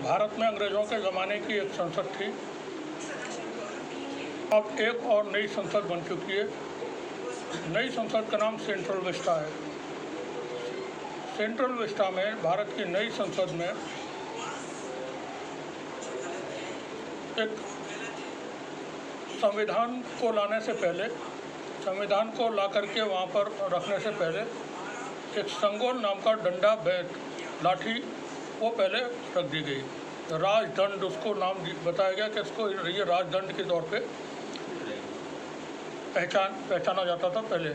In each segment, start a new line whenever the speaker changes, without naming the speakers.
भारत में अंग्रेज़ों के ज़माने की एक संसद थी। अब एक और नई संसद बन चुकी है। नई संसद का नाम सेंट्रल विस्टा है। सेंट्रल विस्टा में भारत की नई संसद में एक संविधान को लाने से पहले, संविधान को ला करके वहाँ पर रखने से पहले एक संगोल नाम का डंडा, बैत, लाठी वो पहले रख दी गई। राजदंड उसको नाम बताया गया कि इसको ये राजदंड के तौर पे पहचाना जाता था पहले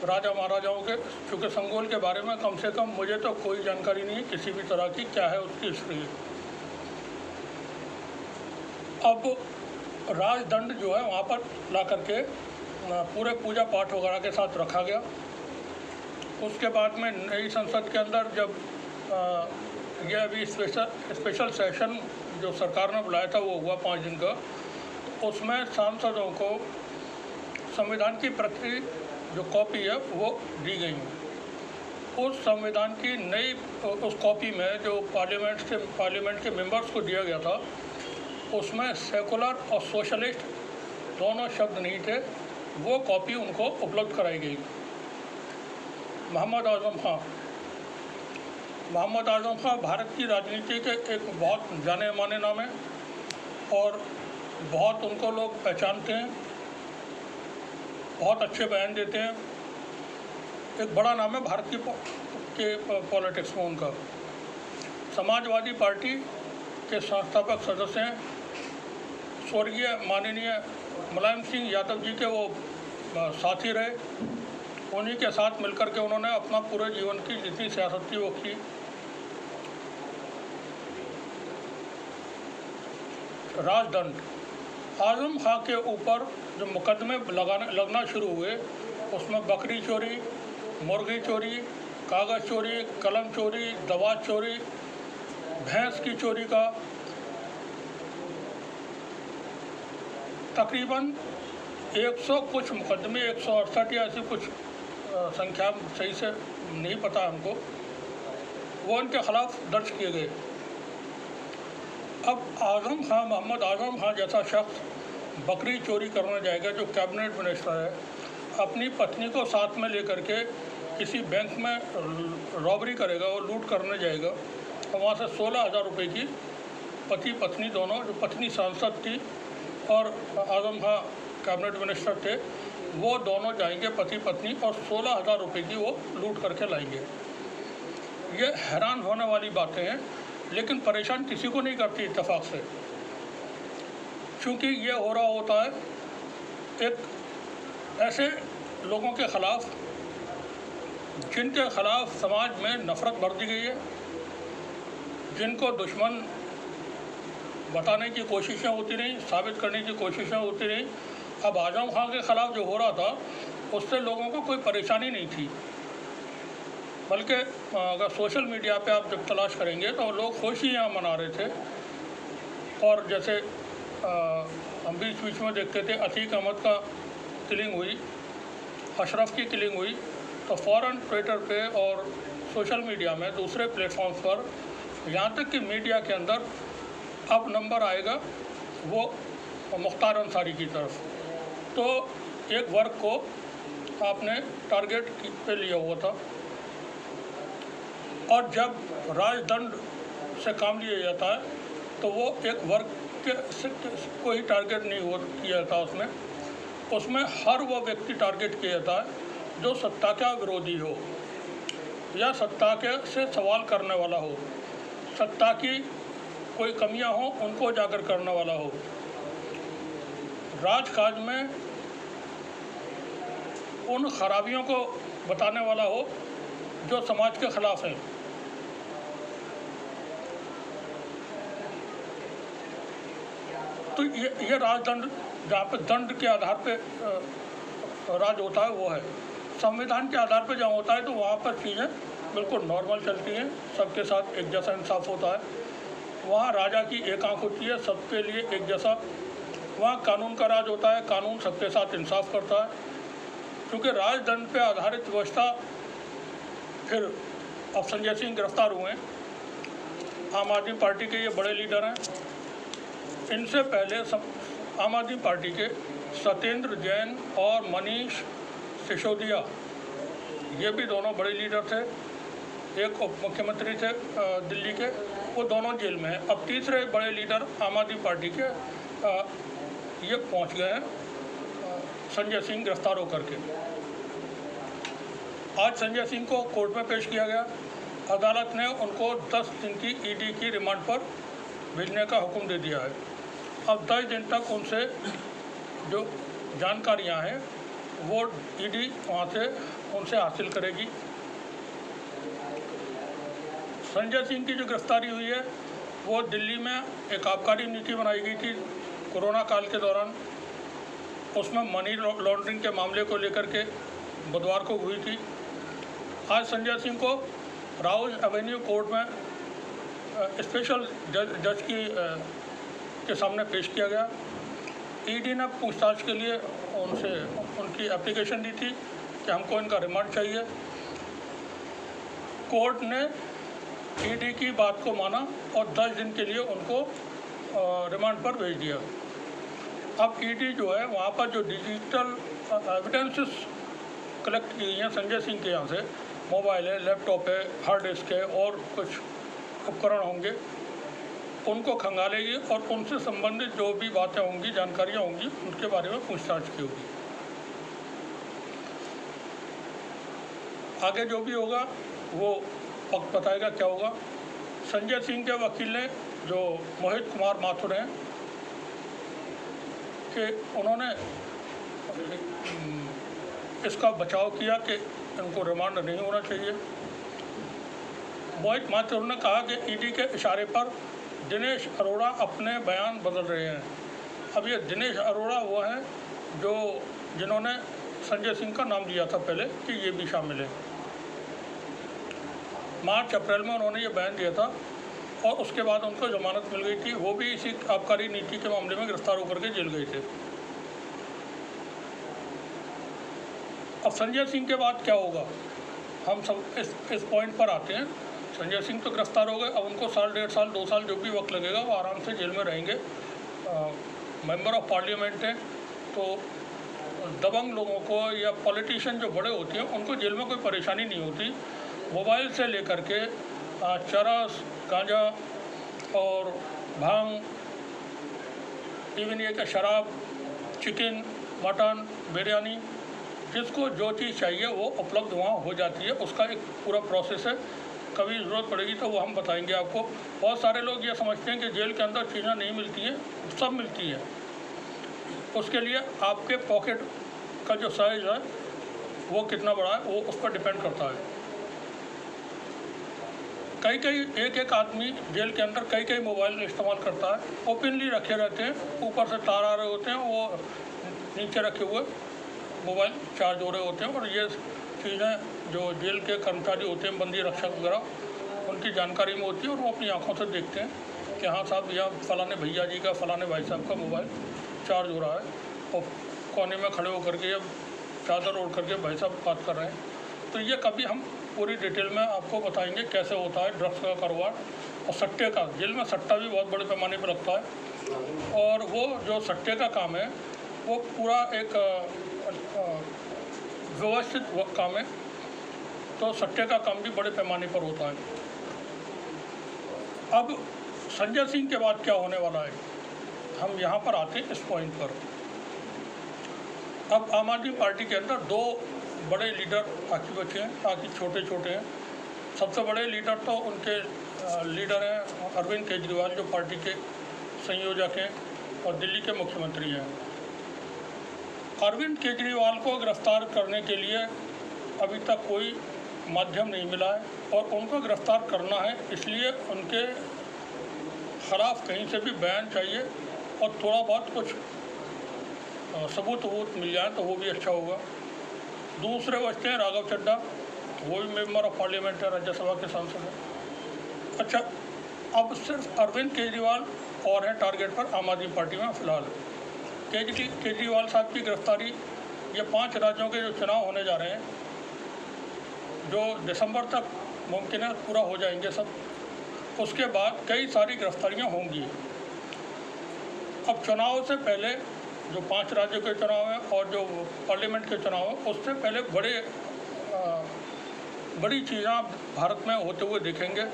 राजा महाराजाओं के। चूँकि संगोल के बारे में कम से कम मुझे तो कोई जानकारी नहीं है किसी भी तरह की, क्या है उसकी हिस्ट्री। अब राजदंड जो है वहाँ पर ला करके पूरे पूजा पाठ वगैरह के साथ रखा गया। उसके बाद में नई संसद के अंदर जब ये अभी स्पेशल सेशन जो सरकार ने बुलाया था वो हुआ 5 दिन का, तो उसमें सांसदों को संविधान की प्रति जो कॉपी है वो दी गई। उस संविधान की नई उस कॉपी में जो पार्लियामेंट के मेंबर्स को दिया गया था, उसमें सेकुलर और सोशलिस्ट दोनों शब्द नहीं थे। वो कॉपी उनको उपलब्ध कराई गई। मोहम्मद आज़म खां भारत की राजनीति के एक बहुत जाने माने नाम है और बहुत उनको लोग पहचानते हैं, बहुत अच्छे बयान देते हैं। एक बड़ा नाम है भारत के पॉलिटिक्स में उनका। समाजवादी पार्टी के संस्थापक सदस्य हैं। स्वर्गीय माननीय मुलायम सिंह यादव जी के वो साथी रहे। उन्हीं के साथ मिलकर के उन्होंने अपना पूरे जीवन की जितनी सियासत थी वो की। राजदंड, आज़म खां के ऊपर जो मुकदमे लगना शुरू हुए, उसमें बकरी चोरी, मुर्गी चोरी, कागज़ चोरी, कलम चोरी, दवा चोरी, भैंस की चोरी का तकरीबन 100 कुछ मुकदमे, 168 या ऐसी कुछ संख्या सही से नहीं पता हमको, वो उनके खिलाफ दर्ज किए गए। अब मोहम्मद आज़म खां जैसा शख्स बकरी चोरी करने जाएगा, जो कैबिनेट मिनिस्टर है, अपनी पत्नी को साथ में लेकर के किसी बैंक में रॉबरी करेगा, वो लूट करने जाएगा और वहाँ से 16,000 रुपये की पति पत्नी दोनों, जो पत्नी सांसद थी और आज़म खां कैबिनेट मिनिस्टर थे, वो दोनों जाएंगे पति पत्नी और 16,000 रुपये की वो लूट करके लाएंगे। ये हैरान होने वाली बातें हैं, लेकिन परेशान किसी को नहीं करती इत्तेफाक से, क्योंकि ये हो रहा होता है एक ऐसे लोगों के ख़िलाफ़ जिनके ख़िलाफ़ समाज में नफ़रत भर दी गई है, जिनको दुश्मन बताने की कोशिशें होती रहीं, साबित करने की कोशिशें होती रहीं। अब आज़म खां के ख़िलाफ़ जो हो रहा था उससे लोगों को कोई परेशानी नहीं थी, बल्कि अगर सोशल मीडिया पे आप जब तलाश करेंगे तो लोग खुशियाँ मना रहे थे। और जैसे हम बीच में देखते थे अतीक अहमद का किलिंग हुई, अशरफ की किलिंग हुई, तो फ़ौरन ट्विटर पे और सोशल मीडिया में दूसरे प्लेटफॉर्म्स पर, यहाँ तक कि मीडिया के अंदर अब नंबर आएगा वो मुख्तार अंसारी की तरफ। तो एक वर्ग को आपने टारगेट पे लिया हुआ था, और जब राजदंड से काम लिया जाता है तो वो एक वर्ग के को ही टारगेट नहीं किया जाता, उसमें हर वो व्यक्ति टारगेट किया जाता है जो सत्ता का विरोधी हो या सत्ता के से सवाल करने वाला हो, सत्ता की कोई कमियां हो उनको उजागर करने वाला हो, राजकाज में उन खराबियों को बताने वाला हो जो समाज के खिलाफ हैं। तो ये राजदंड, जहाँ पे दंड के आधार पे राज होता है वो है। संविधान के आधार पे जहाँ होता है तो वहाँ पर चीज़ें बिल्कुल नॉर्मल चलती हैं, सबके साथ एक जैसा इंसाफ होता है। वहाँ राजा की एक आंख होती है, सबके लिए एक जैसा। वहाँ कानून का राज होता है, कानून सबके साथ इंसाफ करता है। क्योंकि राजदंड पे आधारित व्यवस्था, फिर अब संजय सिंह गिरफ्तार हुए, आम आदमी पार्टी के ये बड़े लीडर हैं। इनसे पहले आम आदमी पार्टी के सत्येंद्र जैन और मनीष सिसोदिया, ये भी दोनों बड़े लीडर थे, एक उप मुख्यमंत्री थे दिल्ली के, वो दोनों जेल में हैं। अब तीसरे बड़े लीडर आम आदमी पार्टी के ये पहुंच गए हैं संजय सिंह गिरफ्तार होकर के। आज संजय सिंह को कोर्ट में पेश किया गया। अदालत ने उनको 10 दिन की ईडी की रिमांड पर भेजने का हुक्म दे दिया है। अब 10 दिन तक उनसे जो जानकारियां हैं वो ईडी वहाँ से उनसे हासिल करेगी। संजय सिंह की जो गिरफ्तारी हुई है वो दिल्ली में एक आबकारी नीति बनाई गई थी कोरोना काल के दौरान, उसमें मनी लॉन्ड्रिंग के मामले को लेकर के बुधवार को हुई थी। आज संजय सिंह को राउज एवेन्यू कोर्ट में स्पेशल जज के सामने पेश किया गया। ईडी ने पूछताछ के लिए उनसे उनकी एप्लीकेशन दी थी कि हमको इनका रिमांड चाहिए। कोर्ट ने ईडी की बात को माना और 10 दिन के लिए उनको रिमांड पर भेज दिया। अब ईडी जो है वहाँ पर जो डिजिटल एविडेंसेस कलेक्ट की हैं संजय सिंह के यहाँ से, मोबाइल है, लैपटॉप है, हार्ड डिस्क है और कुछ उपकरण होंगे, उनको खंगालेगी और उनसे संबंधित जो भी बातें होंगी, जानकारियाँ होंगी, उनके बारे में पूछताछ की होगी। आगे जो भी होगा वो वक्त बताएगा क्या होगा। संजय सिंह के वकील ने, जो मोहित कुमार माथुर हैं, कि उन्होंने इसका बचाव किया कि इनको रिमांड नहीं होना चाहिए। मोहित माथुर ने कहा कि ईडी के इशारे पर दिनेश अरोड़ा अपने बयान बदल रहे हैं। अब ये दिनेश अरोड़ा वो हैं जिन्होंने संजय सिंह का नाम लिया था पहले कि ये भी शामिल है। मार्च अप्रैल में उन्होंने ये बयान दिया था और उसके बाद उनको जमानत मिल गई थी। वो भी इसी आबकारी नीति के मामले में गिरफ्तार होकर के जेल गए थे। अब संजय सिंह के बाद क्या होगा, हम सब इस पॉइंट पर आते हैं। संजय सिंह तो गिरफ्तार हो गए, अब उनको साल, 1.5 साल, 2 साल जो भी वक्त लगेगा वो आराम से जेल में रहेंगे। मेंबर ऑफ पार्लियामेंट हैं, तो दबंग लोगों को या पॉलिटिशियन जो बड़े होते हैं उनको जेल में कोई परेशानी नहीं होती। मोबाइल से लेकर के चरस, गांजा और भांग, इवन ये कि शराब, चिकन, मटन, बिरयानी, जिसको जो चीज़ चाहिए वो उपलब्ध वहाँ हो जाती है। उसका एक पूरा प्रोसेस है, कभी ज़रूरत पड़ेगी तो वो हम बताएंगे आपको। बहुत सारे लोग ये समझते हैं कि जेल के अंदर चीज़ें नहीं मिलती हैं, सब मिलती हैं। उसके लिए आपके पॉकेट का जो साइज़ है वो कितना बड़ा है वो उस पर डिपेंड करता है। एक आदमी जेल के अंदर कई मोबाइल इस्तेमाल करता है, ओपनली रखे रहते हैं, ऊपर से तार आ रहे होते हैं, वो नीचे रखे हुए मोबाइल चार्ज हो रहे होते हैं। और ये चीज़ें जो जेल के कर्मचारी होते हैं, बंदी रक्षक वगैरह, उनकी जानकारी में होती है और वो अपनी आंखों से देखते हैं कि हाँ साहब, यहाँ फलाने भैया जी का, फलाने भाई साहब का मोबाइल चार्ज हो रहा है और कोने में खड़े होकर के या चादर ओढ़ करके भाई साहब बात कर रहे हैं। तो ये कभी हम पूरी डिटेल में आपको बताएंगे कैसे होता है ड्रग्स का कारोबार और सट्टे का। जेल में सट्टा भी बहुत बड़े पैमाने पर लगता है और वो जो सट्टे का काम है वो पूरा एक व्यवस्थित काम है। तो सट्टे का काम भी बड़े पैमाने पर होता है। अब संजय सिंह के बाद क्या होने वाला है, हम यहाँ पर आते हैं इस पॉइंट पर। अब आम आदमी पार्टी के अंदर 2 बड़े लीडर बाकी बचे हैं, बाकी छोटे छोटे हैं। सबसे बड़े लीडर तो उनके लीडर हैं अरविंद केजरीवाल, जो पार्टी के संयोजक हैं और दिल्ली के मुख्यमंत्री हैं। अरविंद केजरीवाल को गिरफ्तार करने के लिए अभी तक कोई माध्यम नहीं मिला है और उनको गिरफ्तार करना है, इसलिए उनके खिलाफ कहीं से भी बयान चाहिए और थोड़ा बहुत कुछ सबूत मिल जाए तो वो भी अच्छा होगा। दूसरे बचते हैं राघव चड्ढा, वो भी मेंबर ऑफ पार्लियामेंट है, राज्यसभा के सांसद हैं। अच्छा, अब सिर्फ अरविंद केजरीवाल और हैं टारगेट पर आम आदमी पार्टी में फ़िलहाल। केजरीवाल साहब की गिरफ्तारी, ये 5 राज्यों के जो चुनाव होने जा रहे हैं, जो दिसंबर तक मुमकिन है पूरा हो जाएंगे सब, उसके बाद कई सारी गिरफ्तारियां होंगी। अब चुनाव से पहले जो 5 राज्यों के चुनाव हैं और जो पार्लियामेंट के चुनाव हैं, उससे पहले बड़ी चीज़ें भारत में होते हुए दिखेंगे।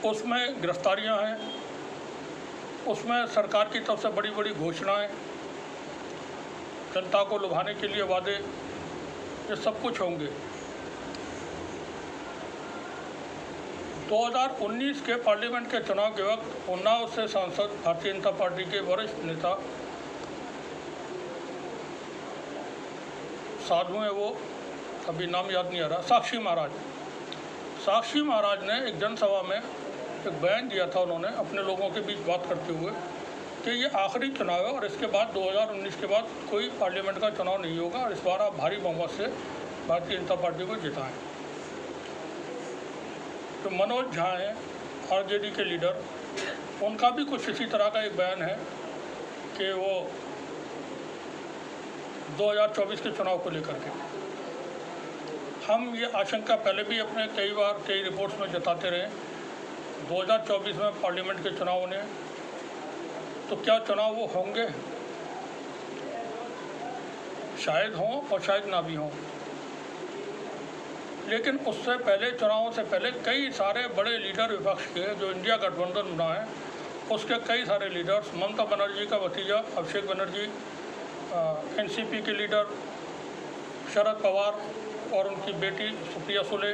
उसमें गिरफ्तारियां हैं, उसमें सरकार की तरफ से बड़ी बड़ी घोषणाएं, जनता को लुभाने के लिए वादे, ये सब कुछ होंगे। 2019 के पार्लियामेंट के चुनाव के वक्त उन्नाव से सांसद भारतीय जनता पार्टी के वरिष्ठ नेता, साधु हैं वो, अभी नाम याद नहीं आ रहा, साक्षी महाराज ने एक जनसभा में एक बयान दिया था। उन्होंने अपने लोगों के बीच बात करते हुए कि ये आखिरी चुनाव है और इसके बाद 2019 के बाद कोई पार्लियामेंट का चुनाव नहीं होगा और इस बार आप भारी बहुमत से भारतीय जनता पार्टी को जिताएं। तो मनोज झा हैं आरजेडी के लीडर, उनका भी कुछ इसी तरह का एक बयान है कि वो 2024 के चुनाव को लेकर के, हम ये आशंका पहले भी अपने कई रिपोर्ट्स में जताते रहे, 2024 में पार्लियामेंट के चुनाव होने, तो क्या चुनाव वो होंगे? शायद हों और शायद ना भी हों, लेकिन उससे पहले, चुनावों से पहले कई सारे बड़े लीडर विपक्ष के, जो इंडिया गठबंधन बना है उसके कई सारे लीडर्स, ममता बनर्जी का भतीजा अभिषेक बनर्जी, एनसीपी के लीडर शरद पवार और उनकी बेटी सुप्रिया सुले,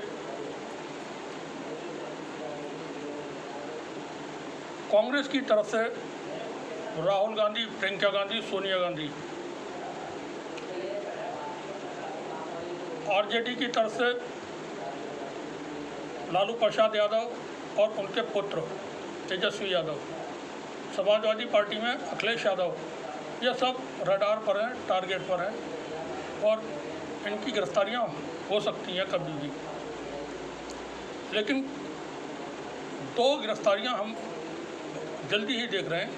कांग्रेस की तरफ से राहुल गांधी, प्रियंका गांधी, सोनिया गांधी, आरजेडी की तरफ से लालू प्रसाद यादव और उनके पुत्र तेजस्वी यादव, समाजवादी पार्टी में अखिलेश यादव, ये सब रडार पर हैं, टारगेट पर हैं और इनकी गिरफ्तारियां हो सकती हैं कभी भी। लेकिन 2 गिरफ्तारियां हम जल्दी ही देख रहे हैं,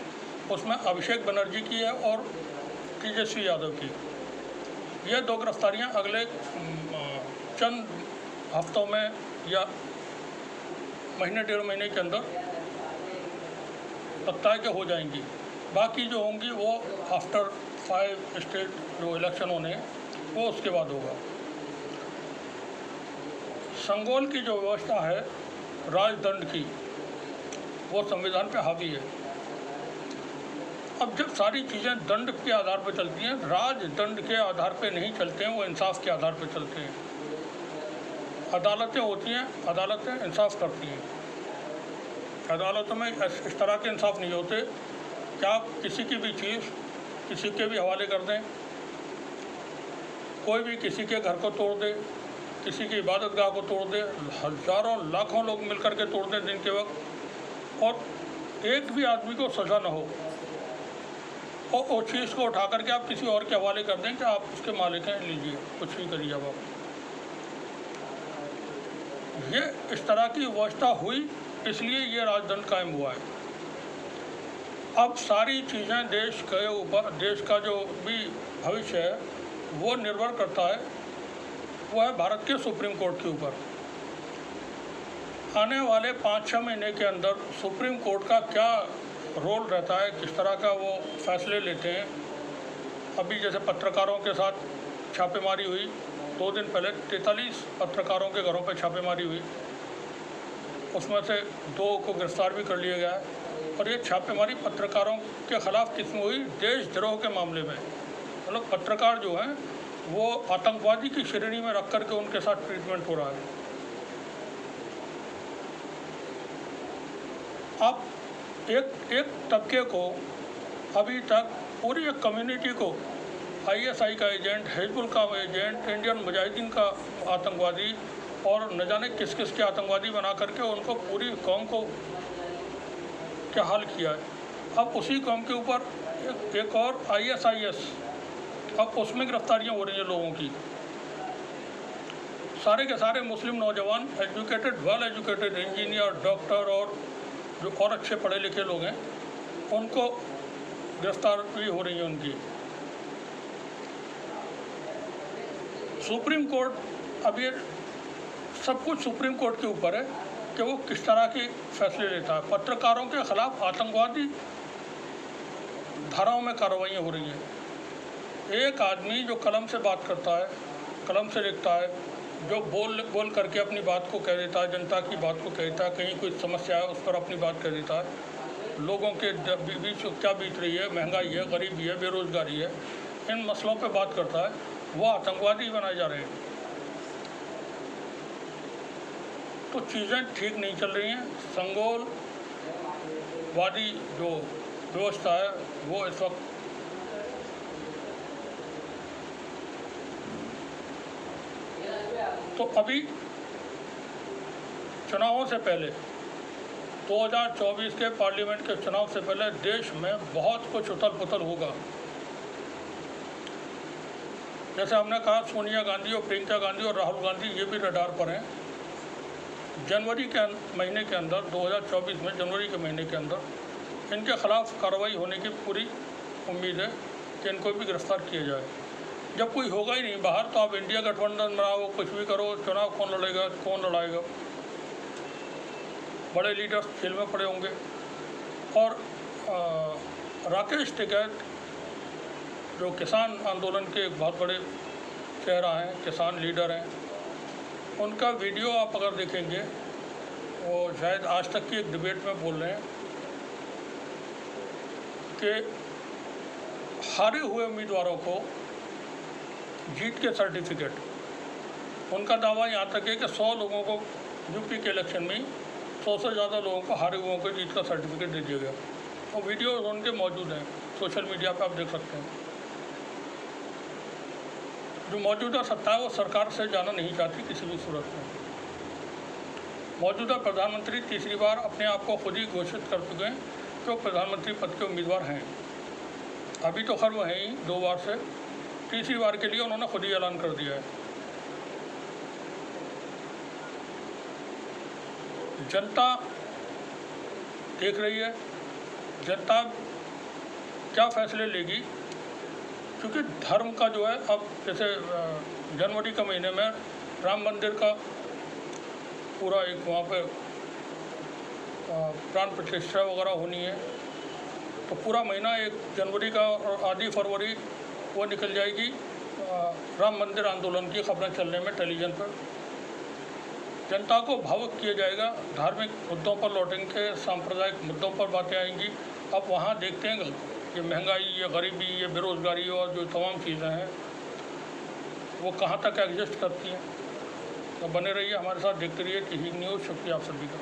उसमें अभिषेक बनर्जी की है और तेजस्वी यादव की। ये 2 गिरफ्तारियां अगले चंद हफ्तों में या महीने 1.5 महीने के अंदर लगता है कि हो जाएंगी। बाकी जो होंगी वो आफ्टर 5 स्टेट जो इलेक्शन होने हैं वो उसके बाद होगा। संगोल की जो व्यवस्था है राजदंड की, वो संविधान पे हावी है। अब जब सारी चीज़ें दंड के आधार पर चलती हैं, राजदंड के आधार पर नहीं चलते हैं, वो इंसाफ के आधार पर चलते हैं। अदालतें होती हैं, अदालतें इंसाफ करती हैं। अदालतों में इस तरह के इंसाफ नहीं होते कि आप किसी की भी चीज़ किसी के भी हवाले कर दें, कोई भी किसी के घर को तोड़ दे, किसी की इबादत गाह को तोड़ दे, हज़ारों लाखों लोग मिलकर के तोड़ दें दिन के वक्त, और एक भी आदमी को सज़ा न हो और उस चीज़ को उठा करके आप किसी और के हवाले कर दें कि आप उसके मालिक हैं, लीजिए, कुछ भी करिए अब आप। ये इस तरह की व्यवस्था हुई, इसलिए ये राजदंड कायम हुआ है। अब सारी चीज़ें देश के ऊपर, देश का जो भी भविष्य है वो निर्भर करता है, वो है भारत के सुप्रीम कोर्ट के ऊपर। आने वाले 5-6 महीने के अंदर सुप्रीम कोर्ट का क्या रोल रहता है, किस तरह का वो फैसले लेते हैं। अभी जैसे पत्रकारों के साथ छापेमारी हुई 2 दिन पहले, 43 पत्रकारों के घरों पर छापेमारी हुई, उसमें से 2 को गिरफ्तार भी कर लिया गया है। और ये छापेमारी पत्रकारों के ख़िलाफ़ किसमें हुई? देशद्रोह के मामले में। मतलब पत्रकार जो हैं वो आतंकवादी की श्रेणी में रख करके उनके साथ ट्रीटमेंट हो रहा है। अब एक तबके को, अभी तक पूरी एक कम्युनिटी को आईएसआई का एजेंट, हिजबुल का एजेंट, इंडियन मुजाहिदीन का आतंकवादी और न जाने किस किस के आतंकवादी बना करके उनको, पूरी कौम को क्या हाल किया है। अब उसी कौम के ऊपर एक और ISIS, अब उसमें गिरफ्तारियां हो रही हैं लोगों की। सारे के सारे मुस्लिम नौजवान, educated, well educated, engineer, doctor और जो और अच्छे पढ़े लिखे लोग हैं, उनको गिरफ्तार भी हो रही है उनकी। सुप्रीम कोर्ट, अब ये सब कुछ सुप्रीम कोर्ट के ऊपर है। कि वो किस तरह के फैसले लेता है। पत्रकारों के खिलाफ आतंकवादी धाराओं में कार्रवाइयाँ हो रही हैं। एक आदमी जो कलम से बात करता है, कलम से लिखता है, जो बोल करके अपनी बात को कह देता है, जनता की बात को कह देता है, कहीं कोई समस्या है उस पर अपनी बात कह देता है, लोगों के बीच क्या बीत रही है, महंगाई है, गरीबी है, बेरोजगारी है, इन मसलों पे बात करता है, वो आतंकवादी बनाए जा रहे हैं। तो चीज़ें ठीक नहीं चल रही हैं। संगोलवादी जो व्यवस्था है वो इस वक्त तो अभी चुनावों से पहले 2024 के पार्लियामेंट के चुनाव से पहले देश में बहुत कुछ उथल पुथल होगा। जैसे हमने कहा, सोनिया गांधी और प्रियंका गांधी और राहुल गांधी ये भी रडार पर हैं। जनवरी के महीने के अंदर 2024 में जनवरी के महीने के अंदर इनके खिलाफ कार्रवाई होने की पूरी उम्मीद है कि इनको भी गिरफ्तार किया जाए। जब कोई होगा ही नहीं बाहर तो आप इंडिया गठबंधन बनाओ, कुछ भी करो, चुनाव कौन लड़ेगा, कौन लड़ाएगा? बड़े लीडर्स जेल में पड़े होंगे। और राकेश टिकैत जो किसान आंदोलन के एक बहुत बड़े चेहरा हैं, किसान लीडर हैं, उनका वीडियो आप अगर देखेंगे, वो शायद आज तक की एक डिबेट में बोल रहे हैं कि हारे हुए उम्मीदवारों को जीत के सर्टिफिकेट, उनका दावा यहाँ तक है कि 100 लोगों को यूपी के इलेक्शन में 100 से ज़्यादा लोगों को, हारे हुओं को जीत का सर्टिफिकेट दे दिया गया। और वीडियो उनके मौजूद हैं, सोशल मीडिया पे आप देख सकते हैं। जो मौजूदा सत्ता है वो सरकार से जाना नहीं चाहती किसी भी सूरत में। मौजूदा प्रधानमंत्री तीसरी बार अपने आप को खुद ही घोषित कर चुके हैं कि वो प्रधानमंत्री पद के उम्मीदवार हैं। अभी तो खैर वो हैं ही 2 बार से, तीसरी बार के लिए उन्होंने खुद ही ऐलान कर दिया है। जनता देख रही है, जनता क्या फैसले लेगी, क्योंकि धर्म का जो है, अब जैसे जनवरी के महीने में राम मंदिर का पूरा एक वहाँ पे प्राण प्रतिष्ठा वगैरह होनी है, तो पूरा महीना 1 जनवरी का और आधी फरवरी वो निकल जाएगी राम मंदिर आंदोलन की खबरें चलने में टेलीविज़न पर। जनता को भावुक किया जाएगा, धार्मिक मुद्दों पर लौटेंगे, सांप्रदायिक मुद्दों पर बातें आएंगी। अब वहाँ देखते हैं ये महंगाई, ये गरीबी, ये बेरोज़गारी और जो तमाम चीज़ें हैं वो कहाँ तक एग्जिस्ट करती हैं। तो बने रहिए हमारे साथ, देखते रहिए टीवी न्यूज़। शुक्रिया आप सभी का।